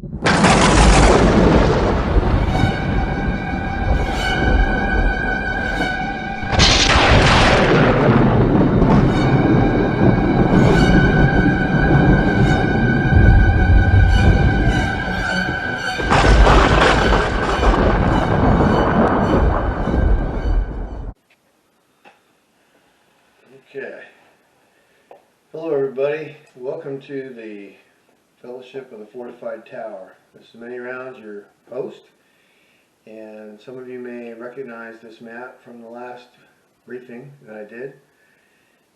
Okay. Hello everybody. Welcome to the Fellowship of the Fortified Tower. This is Manyrounds, your host, and some of you may recognize this map from the last briefing that I did.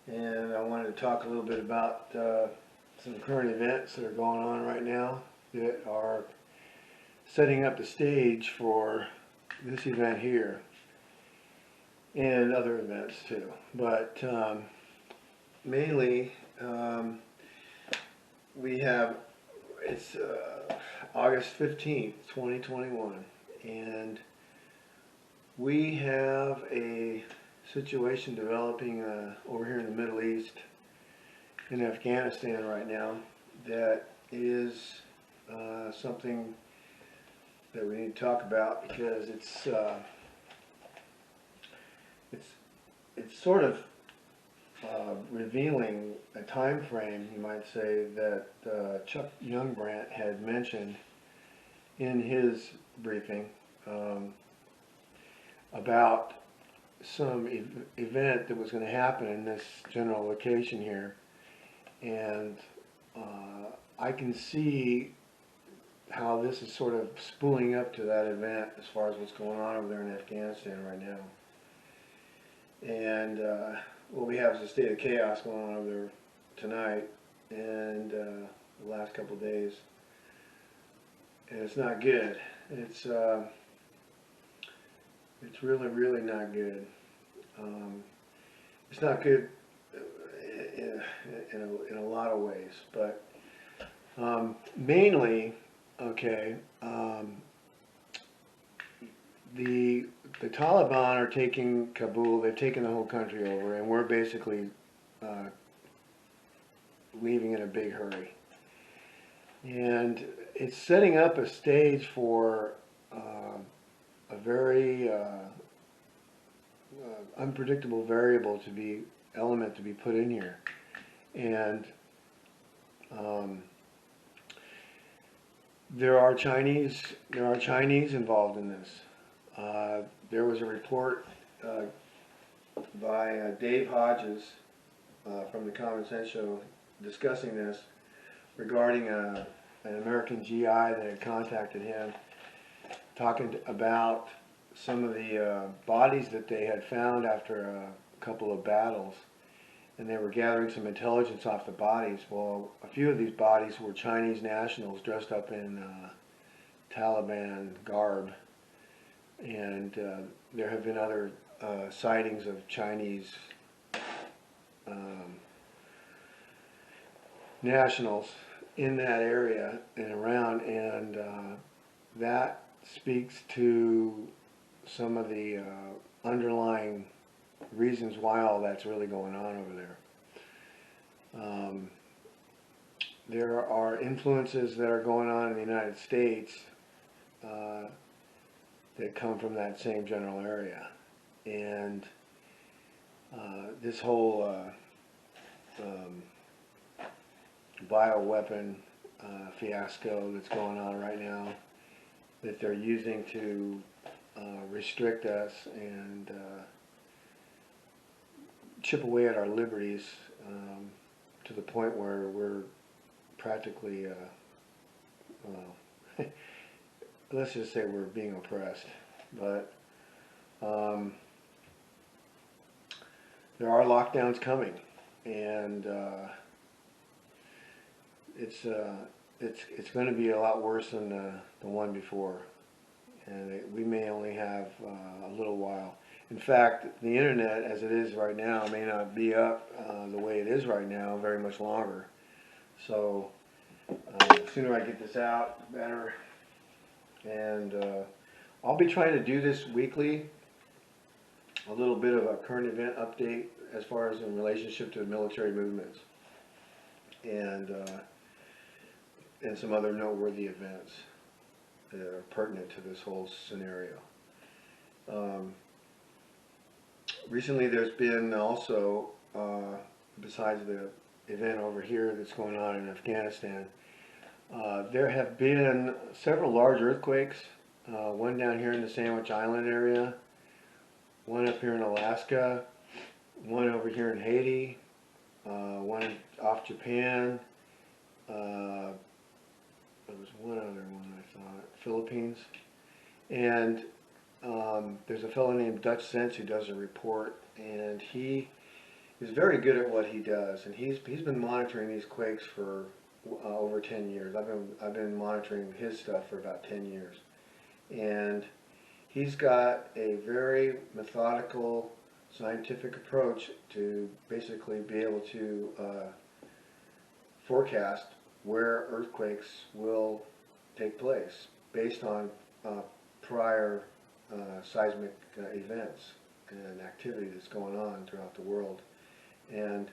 And I wanted to talk a little bit about some current events that are going on right now that are setting up the stage for this event here and other events too. But mainly we have, it's August 15th, 2021, and we have a situation developing over here in the Middle East, in Afghanistan right now, that is something that we need to talk about, because it's sort of revealing a time frame, you might say, that Chuck Youngbrandt had mentioned in his briefing about some event that was going to happen in this general location here. And I can see how this is sort of spooling up to that event as far as what's going on over there in Afghanistan right now. And what we have is a state of chaos going on over there tonight and the last couple of days, and it's not good. It's really not good. It's not good in a lot of ways, but mainly, okay. The Taliban are taking Kabul. They've taken the whole country over, and we're basically leaving in a big hurry. And it's setting up a stage for a very unpredictable variable element to be put in here. And there are Chinese involved in this. There was a report by Dave Hodges from the Common Sense Show discussing this, regarding an American GI that had contacted him, talking about some of the bodies that they had found after a couple of battles, and they were gathering some intelligence off the bodies. Well, a few of these bodies were Chinese nationals dressed up in Taliban garb. And there have been other sightings of Chinese nationals in that area and around, and that speaks to some of the underlying reasons why all that's really going on over there. There are influences that are going on in the United States that come from that same general area, and this whole bioweapon fiasco that's going on right now, that they're using to restrict us and chip away at our liberties to the point where we're practically, well, let's just say we're being oppressed. But there are lockdowns coming, and it's going to be a lot worse than the one before, and we may only have a little while. In fact, the internet as it is right now may not be up the way it is right now very much longer. So the sooner I get this out, the better. And I'll be trying to do this weekly, a little bit of a current event update as far as in relationship to military movements. And and some other noteworthy events that are pertinent to this whole scenario. Recently there's been also, besides the event over here that's going on in Afghanistan, there have been several large earthquakes, one down here in the Sandwich Island area, one up here in Alaska, one over here in Haiti, one off Japan, there was one other one I thought, Philippines, and there's a fellow named Dutch Sense who does a report, and he is very good at what he does, and he's been monitoring these quakes for over 10 years. I've been monitoring his stuff for about 10 years, and he's got a very methodical, scientific approach to basically be able to forecast where earthquakes will take place based on prior seismic events and activity that's going on throughout the world. And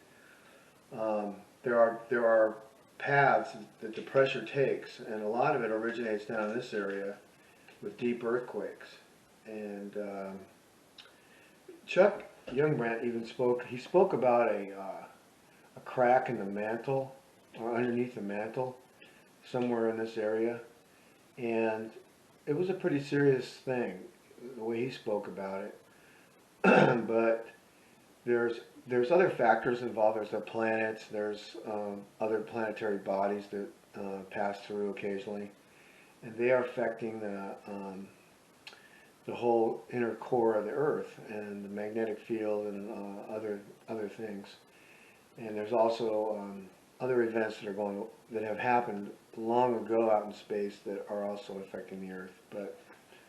there are paths that the pressure takes, and a lot of it originates down in this area with deep earthquakes. And Chuck Youngbrandt even spoke about a crack in the mantle, or underneath the mantle, somewhere in this area, and it was a pretty serious thing, the way he spoke about it. But there's other factors involved. There's the planets, there's other planetary bodies that pass through occasionally, and they are affecting the whole inner core of the Earth and the magnetic field and other things. And there's also other events that have happened long ago out in space that are also affecting the Earth. But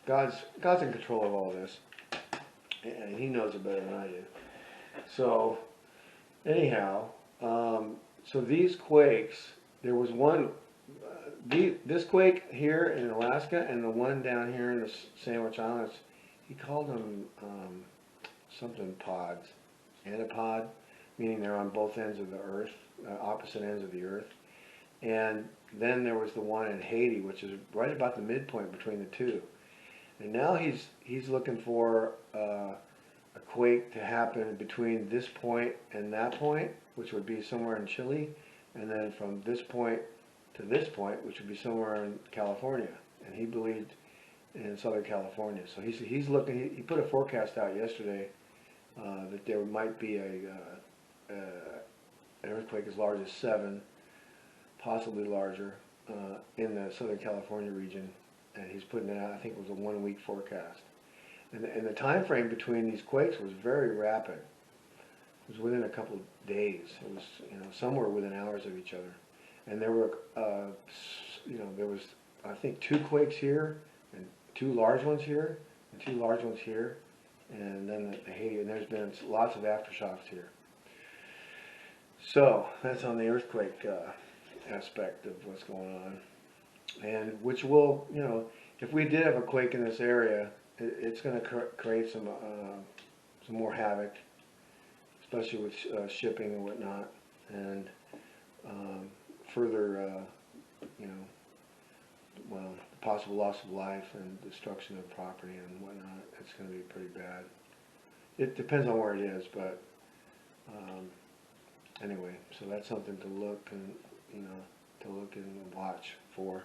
God's in control of all this, and He knows it better than I do. So anyhow, so these quakes, there was one, this quake here in Alaska and the one down here in the Sandwich Islands, he called them something pods, antipod, meaning they're on both ends of the Earth, opposite ends of the Earth. And then there was the one in Haiti, which is right about the midpoint between the two. And now he's looking for a quake to happen between this point and that point, which would be somewhere in Chile, and then from this point to this point, which would be somewhere in California. And he believed in Southern California. So he's looking. He put a forecast out yesterday that there might be an earthquake as large as 7, possibly larger, in the Southern California region, and he's putting it out. I think it was a 1-week forecast, and the time frame between these quakes was very rapid. It was within a couple of days. It was somewhere within hours of each other, and there were there was, I think, 2 quakes here and 2 large ones here and 2 large ones here, and then the Haiti, and there's been lots of aftershocks here. So that's on the earthquake aspect of what's going on, and which will, if we did have a quake in this area, it's going to create some more havoc, especially with shipping and whatnot, and further, the possible loss of life and destruction of property and whatnot. It's going to be pretty bad. It depends on where it is, but anyway, so that's something to look and watch for.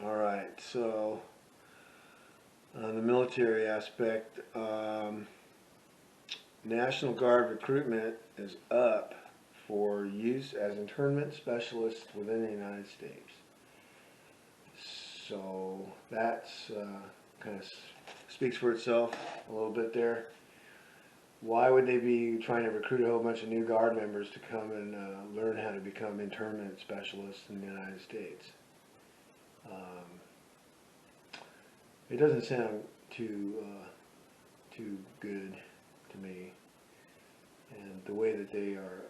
All right, so on the military aspect, National Guard recruitment is up for use as internment specialists within the United States. So that's kind of speaks for itself a little bit there. Why would they be trying to recruit a whole bunch of new Guard members to come and learn how to become internment specialists in the United States? It doesn't sound too good to me, and the way that they are,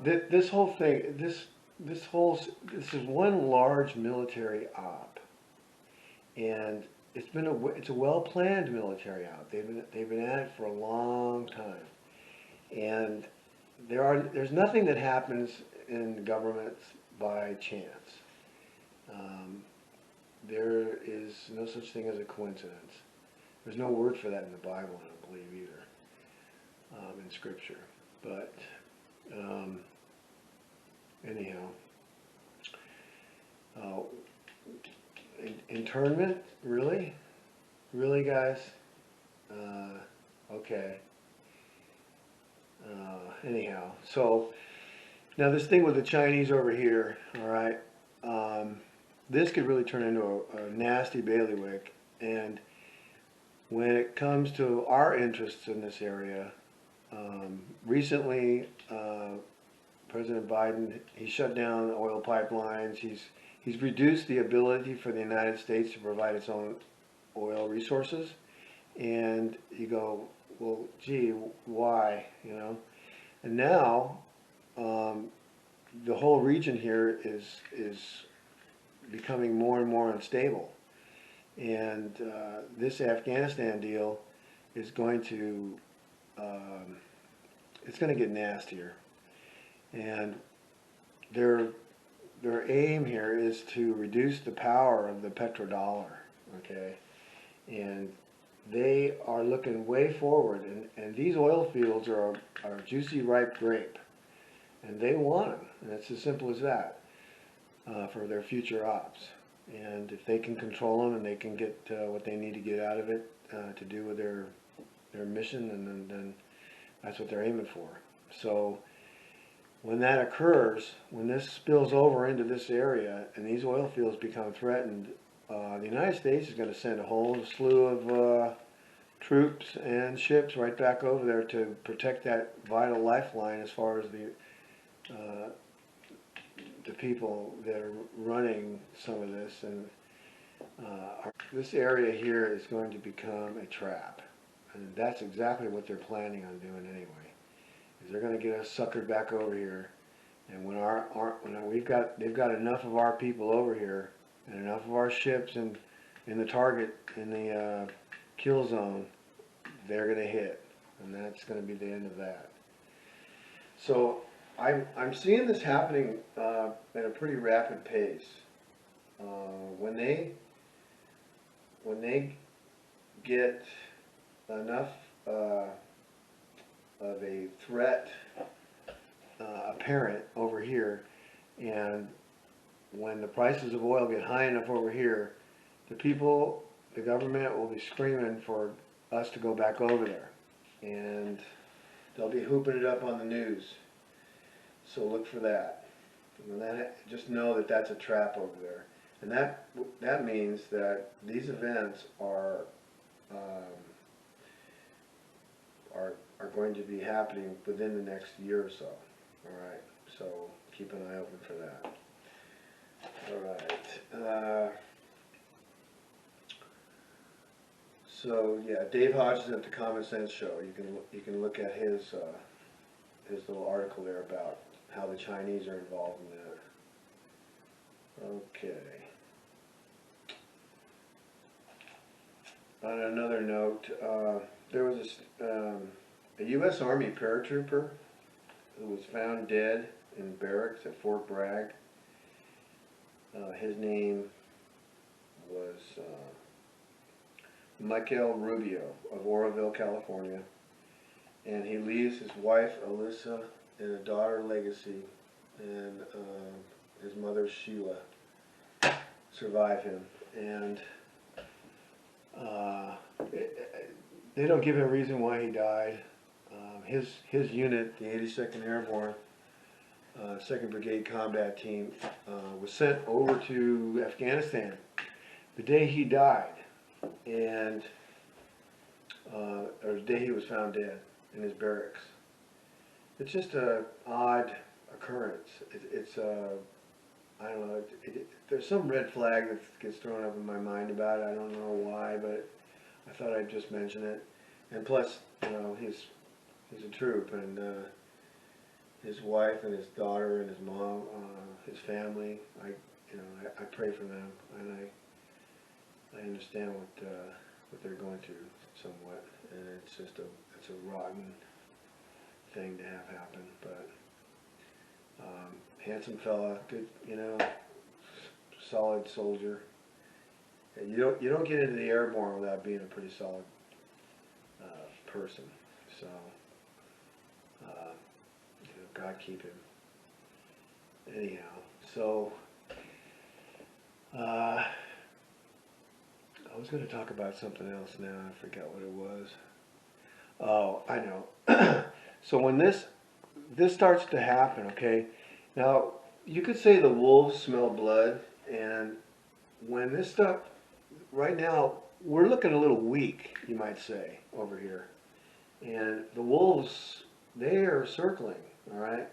this whole thing, this is one large military op, and it's a well-planned military op. They've been at it for a long time, and there's nothing that happens in governments by chance. Um, there is no such thing as a coincidence. There's no word for that in the Bible, I don't believe either, in Scripture. But anyhow, uh, internment, really, really, guys. Okay. Anyhow, so now this thing with the Chinese over here, all right, this could really turn into a nasty bailiwick. And when it comes to our interests in this area, recently President Biden, he shut down oil pipelines. He's reduced the ability for the United States to provide its own oil resources. And you go, well, gee, why? You know? And now the whole region here is becoming more and more unstable. And this Afghanistan deal is going to it's going to get nastier. And their aim here is to reduce the power of the petrodollar. Okay, and they are looking way forward, and these oil fields are juicy, ripe grape, and they want them, and it's as simple as that, for their future ops. And if they can control them and they can get what they need to get out of it to do with their mission, and then that's what they're aiming for. So when that occurs, when this spills over into this area and these oil fields become threatened, the United States is going to send a whole slew of troops and ships right back over there to protect that vital lifeline as far as the people that are running some of this. And this area here is going to become a trap, and that's exactly what they're planning on doing anyway. Is they're going to get us suckered back over here, and when they've got enough of our people over here and enough of our ships in the target, in the kill zone, they're going to hit, and that's going to be the end of that. So I'm seeing this happening at a pretty rapid pace. When they get enough of a threat apparent over here, and when the prices of oil get high enough over here, the government will be screaming for us to go back over there, and they'll be hooping it up on the news. So look for that. Just know that that's a trap over there, and that means that these events are going to be happening within the next year or so. All right, so keep an eye open for that. All right. So yeah, Dave Hodges at the Common Sense Show. You can look at his little article there about how the Chinese are involved in that. Okay. On another note, there was a U.S. Army paratrooper who was found dead in barracks at Fort Bragg. His name was Michael Rubio of Oroville, California, and he leaves his wife Alyssa and a daughter Legacy, and his mother Sheila survive him. And they don't give a reason why he died. His unit, the 82nd Airborne 2nd Brigade Combat Team, was sent over to Afghanistan the day he died, and or the day he was found dead in his barracks. It's just an odd occurrence. It's I don't know. There's some red flag that gets thrown up in my mind about it. I don't know why, but I thought I'd just mention it. And plus, you know, he's a troop, and his wife and his daughter and his mom, his family. I pray for them, and I understand what they're going through somewhat, and it's a rotten thing to have happen, but handsome fella, good, solid soldier. And you don't get into the airborne without being a pretty solid person. So God keep him. Anyhow, so I was going to talk about something else now. I forgot what it was. Oh, I know. So when this starts to happen, okay, now you could say the wolves smell blood, and when this stuff, right now, we're looking a little weak, you might say, over here. And the wolves, they are circling, all right?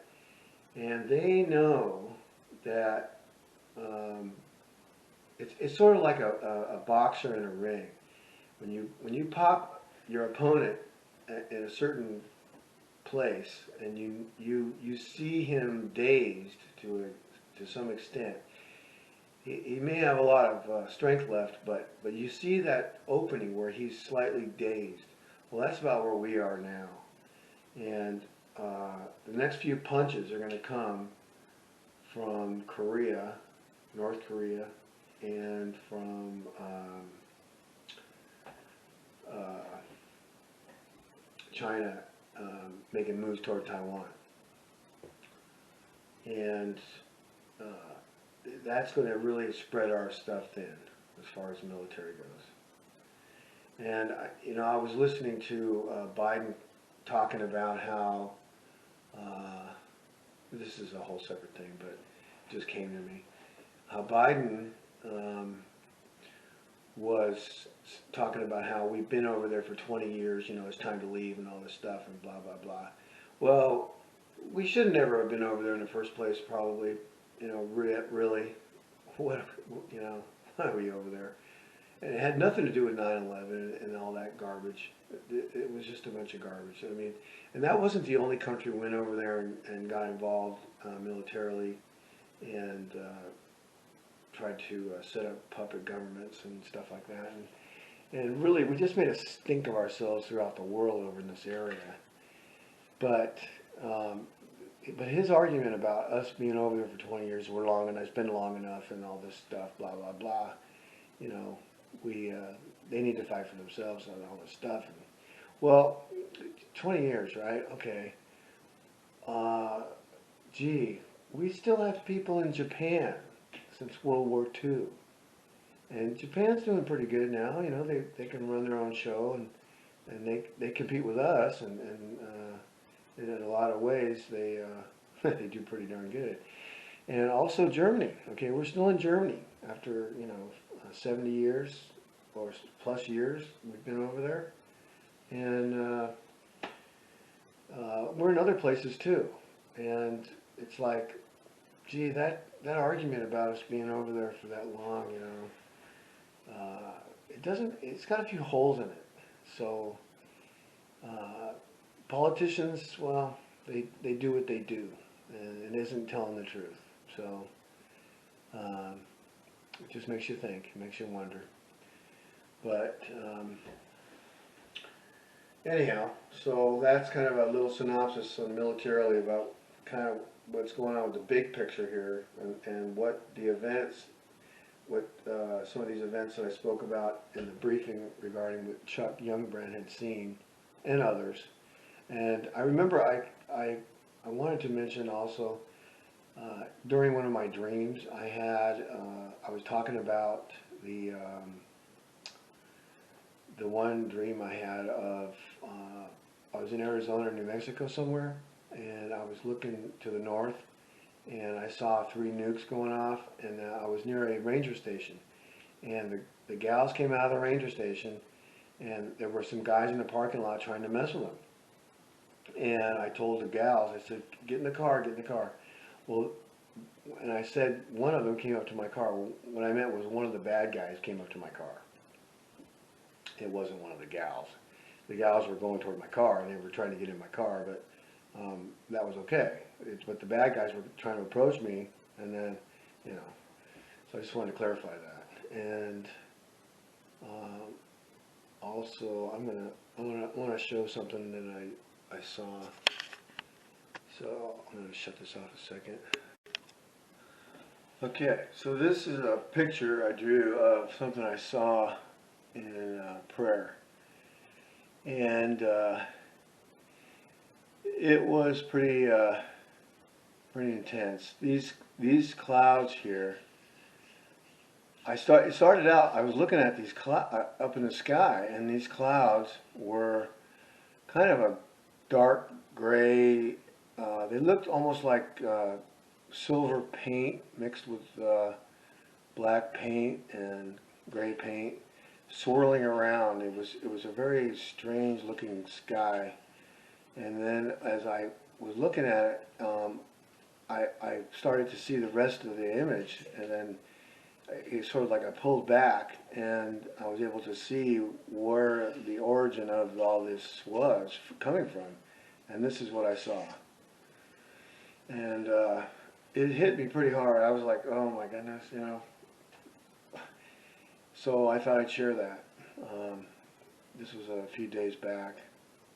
And they know that it's sort of like a boxer in a ring. When you pop your opponent in a certain place and you see him dazed to some extent, he may have a lot of strength left, but you see that opening where he's slightly dazed. Well, that's about where we are now. And the next few punches are going to come from Korea, North Korea, and from China making moves toward Taiwan. And that's going to really spread our stuff thin as far as the military goes. And I was listening to Biden talking about how this is a whole separate thing, but it just came to me. How Biden was talking about how we've been over there for 20 years, it's time to leave and all this stuff and blah, blah, blah. Well, we should never have been over there in the first place, probably, really. What, why are we over there? And it had nothing to do with 9/11 and all that garbage. It was just a bunch of garbage. I mean, and that wasn't the only country went over there and got involved militarily and tried to set up puppet governments and stuff like that. And really, we just made a stink of ourselves throughout the world over in this area. But his argument about us being over there for 20 years, we're long enough, it's been long enough, and all this stuff, blah blah blah. They need to fight for themselves and all this stuff. And, well, 20 years, right? Okay. Gee, we still have people in Japan since World War II. And Japan's doing pretty good now. They can run their own show and they compete with us and in a lot of ways they they do pretty darn good. And also Germany. Okay, we're still in Germany after 70 years or plus years we've been over there, and we're in other places too. And it's like, gee, that argument about us being over there for that long, it doesn't. It's got a few holes in it. So politicians, well, they do what they do, and it isn't telling the truth. So it just makes you think, it makes you wonder. But anyhow, so that's kind of a little synopsis militarily about kind of what's going on with the big picture here, and what the events, some of these events that I spoke about in the briefing regarding what Chuck Youngbrand had seen and others. And I remember I wanted to mention also, during one of my dreams, I was talking about the one dream I had of, I was in Arizona or New Mexico somewhere, and I was looking to the north, and I saw 3 nukes going off, and I was near a ranger station, and the gals came out of the ranger station, and there were some guys in the parking lot trying to mess with them. And I told the gals, I said, get in the car, get in the car. Well, and I said one of them came up to my car. Well, what I meant was one of the bad guys came up to my car. It wasn't one of the gals. The gals were going toward my car, and they were trying to get in my car, but that was okay. But the bad guys were trying to approach me, and then, so I just wanted to clarify that. And also, I want to show something that I saw. So I'm going to shut this off a second. Okay, so this is a picture I drew of something I saw in prayer. And it was pretty intense. These clouds here. It started out. I was looking at these up in the sky, and these clouds were kind of a dark gray. They looked almost like silver paint mixed with black paint and gray paint, swirling around. It was a very strange looking sky. And then as I was looking at it, I started to see the rest of the image, and then it's sort of like I pulled back, and I was able to see where the origin of all this was coming from. And this is what I saw. And it hit me pretty hard. I was like, oh my goodness, you know. So I thought I'd share that. This was a few days back,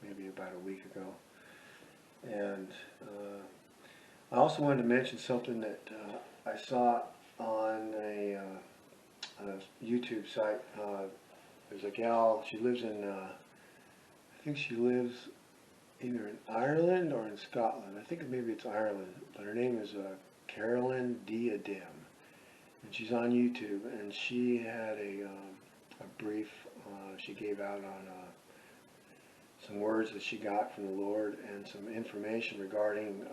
maybe about a week ago. And I also wanted to mention something that I saw on a YouTube site. There's a gal, she lives in, I think she lives either in Ireland or in Scotland. I think maybe it's Ireland, but her name is Carolyn Diadem. And she's on YouTube, and she had a brief she gave out on some words that she got from the Lord and some information regarding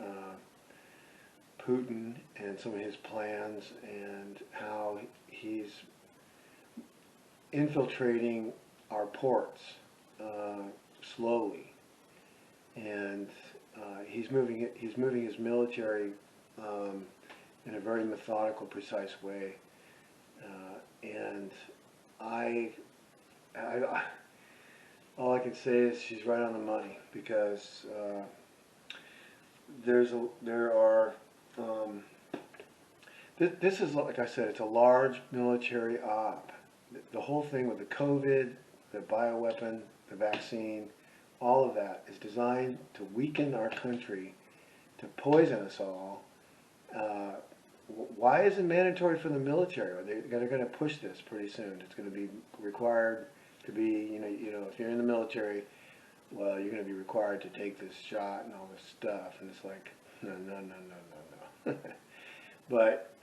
Putin and some of his plans and how he's infiltrating our ports slowly, and he's moving his military in a very methodical, precise way, and all I can say is she's right on the money, because this is, like I said, it's a large military op. The whole thing with the COVID, the bioweapon, the vaccine, all of that is designed to weaken our country, to poison us all. Why is it mandatory for the military? They're going to push this pretty soon. It's going to be required to be, you know, if you're in the military, well, you're going to be required to take this shot and all this stuff. And it's like, no. But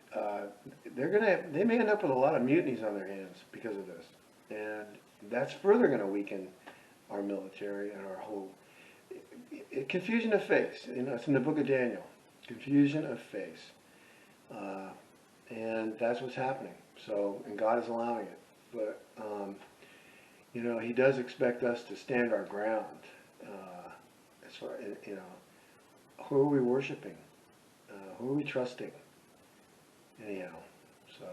they may end up with a lot of mutinies on their hands because of this. And that's further going to weaken our military and our whole confusion of face. You know, it's in the book of Daniel. Confusion of face. And that's what's happening. So, and God is allowing it. But, you know, He does expect us to stand our ground. As far, you know, who are we worshiping? Who are we trusting? Anyhow, so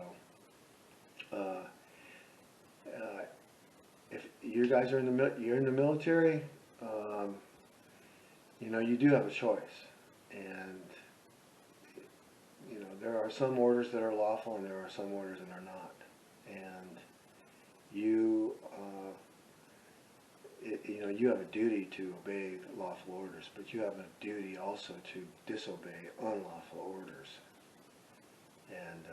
if you guys are you're in the military, you know, you do have a choice, and you know, there are some orders that are lawful and there are some orders that are not, and you you know, you have a duty to obey lawful orders, but you have a duty also to disobey unlawful orders. And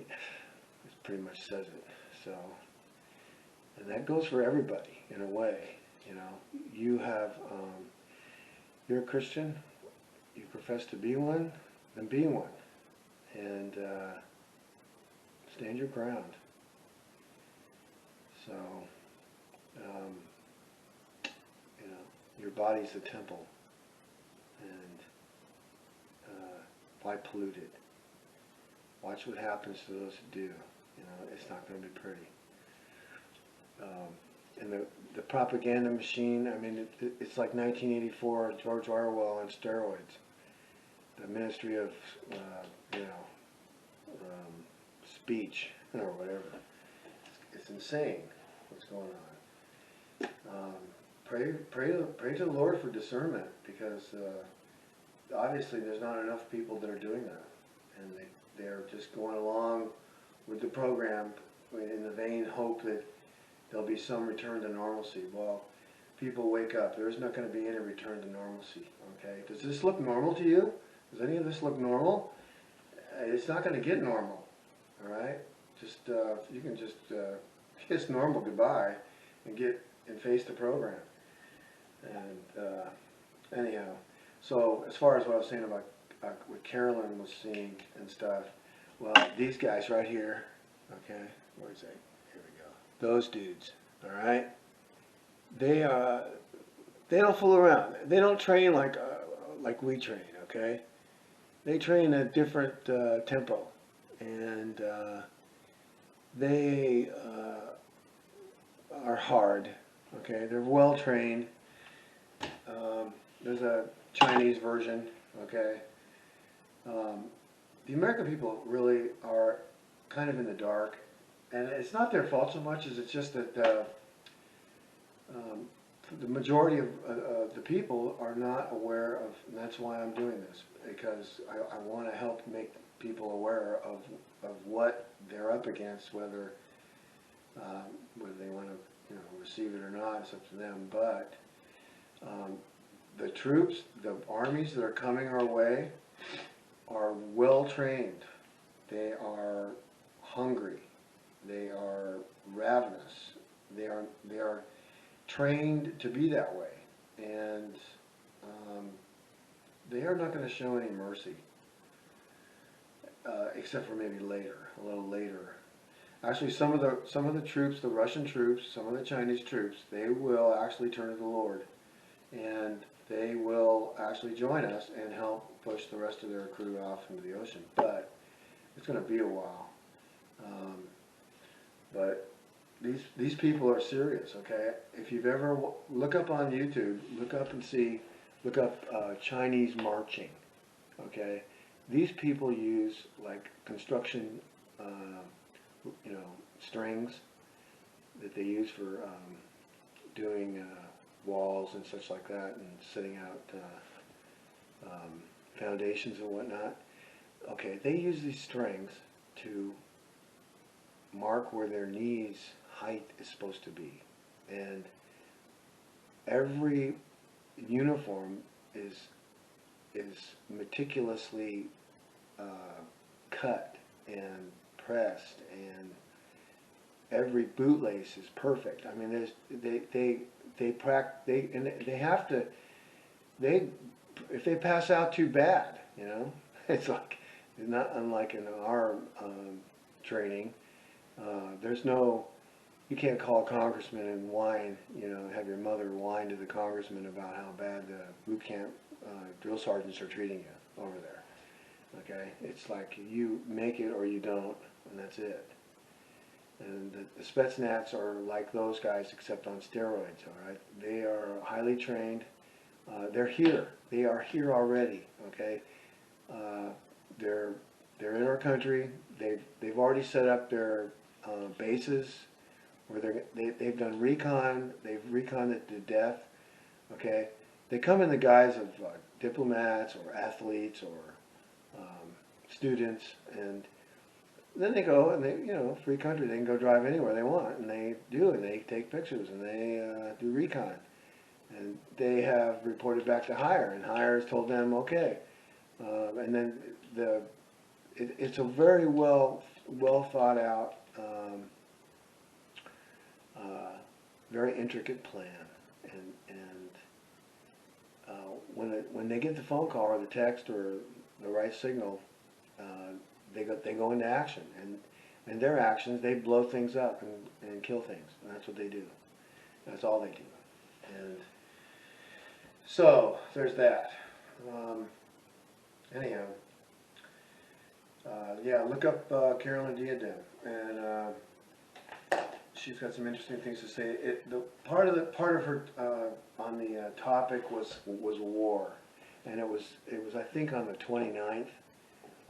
it pretty much says it. So, and that goes for everybody in a way. You know, you have, you're a Christian, you profess to be one, then be one, and stand your ground. So, you know, your body's the temple, and why pollute it? Watch what happens to those who do. You know, it's not going to be pretty. And the propaganda machine, I mean, it's like 1984, George Orwell on steroids. The Ministry of, you know, speech or whatever. It's insane what's going on. Pray to the Lord for discernment, because obviously there's not enough people that are doing that, and they're just going along with the program in the vain hope that there'll be some return to normalcy. Well, people wake up. There's not going to be any return to normalcy. Okay? Does this look normal to you? Does any of this look normal? It's not going to get normal. All right? Just you can just kiss normal goodbye and face the program. And anyhow, so as far as what I was saying about what Carolyn was seeing and stuff, well, these guys right here, okay, where's that? Here we go. Those dudes, all right. They don't fool around. They don't train like we train. Okay, they train at different tempo, and they are hard. Okay, they're well trained. There's a Chinese version. Okay, the American people really are kind of in the dark, and it's not their fault so much as it's just that the majority of the people are not aware of, and that's why I'm doing this, because I want to help make people aware of what they're up against, whether they want to receive it or not, it's up to them. But the troops, the armies that are coming our way are well trained. They are hungry. They are ravenous. They are trained to be that way, and they are not going to show any mercy, except for maybe later, a little later. Actually, some of the troops, the Russian troops, some of the Chinese troops, they will actually turn to the Lord, and they will actually join us and help push the rest of their crew off into the ocean. But it's going to be a while. But these people are serious, okay? If you've ever look up on YouTube, look up Chinese marching, okay? These people use like construction, strings that they use for doing walls and such like that, and setting out foundations and whatnot. Okay, they use these strings to mark where their knees height is supposed to be, and every uniform is meticulously cut and pressed, and every bootlace is perfect. I mean, if they pass out too bad, it's like, it's not unlike in our training. You can't call a congressman and whine, have your mother whine to the congressman about how bad the boot camp drill sergeants are treating you over there. Okay, it's like you make it or you don't, and that's it. And the Spetsnaz are like those guys, except on steroids. All right, they are highly trained. They're here. They are here already. Okay, they're in our country. They've already set up their bases where they've done recon. They've reconned it to death. Okay, they come in the guise of diplomats or athletes or students, and then they go and free country. They can go drive anywhere they want, and they do, and they take pictures, and they do recon, and they have reported back to Hire, and Hire has told them okay, and then it's a very well thought out, very intricate plan, and when they get the phone call or the text or the right signal, they go into action, and their actions, they blow things up and kill things, and that's what they do. That's all they do. And so there's that. Anyhow, yeah, look up Carolyn Diadem, and she's got some interesting things to say. Part of her on the topic was war, and it was I think on the 29th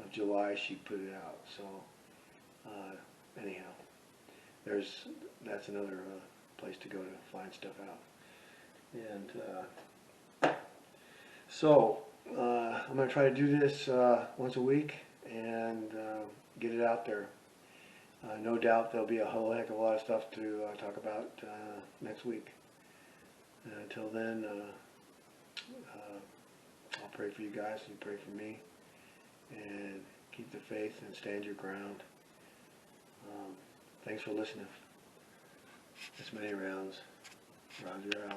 of July she put it out. So anyhow, that's another place to go to find stuff out. And so I'm going to try to do this once a week and get it out there. No doubt there'll be a whole heck of a lot of stuff to talk about next week. And until then, I'll pray for you guys, and you pray for me, and keep the faith and stand your ground. Thanks for listening. It's Many Rounds. Roger out.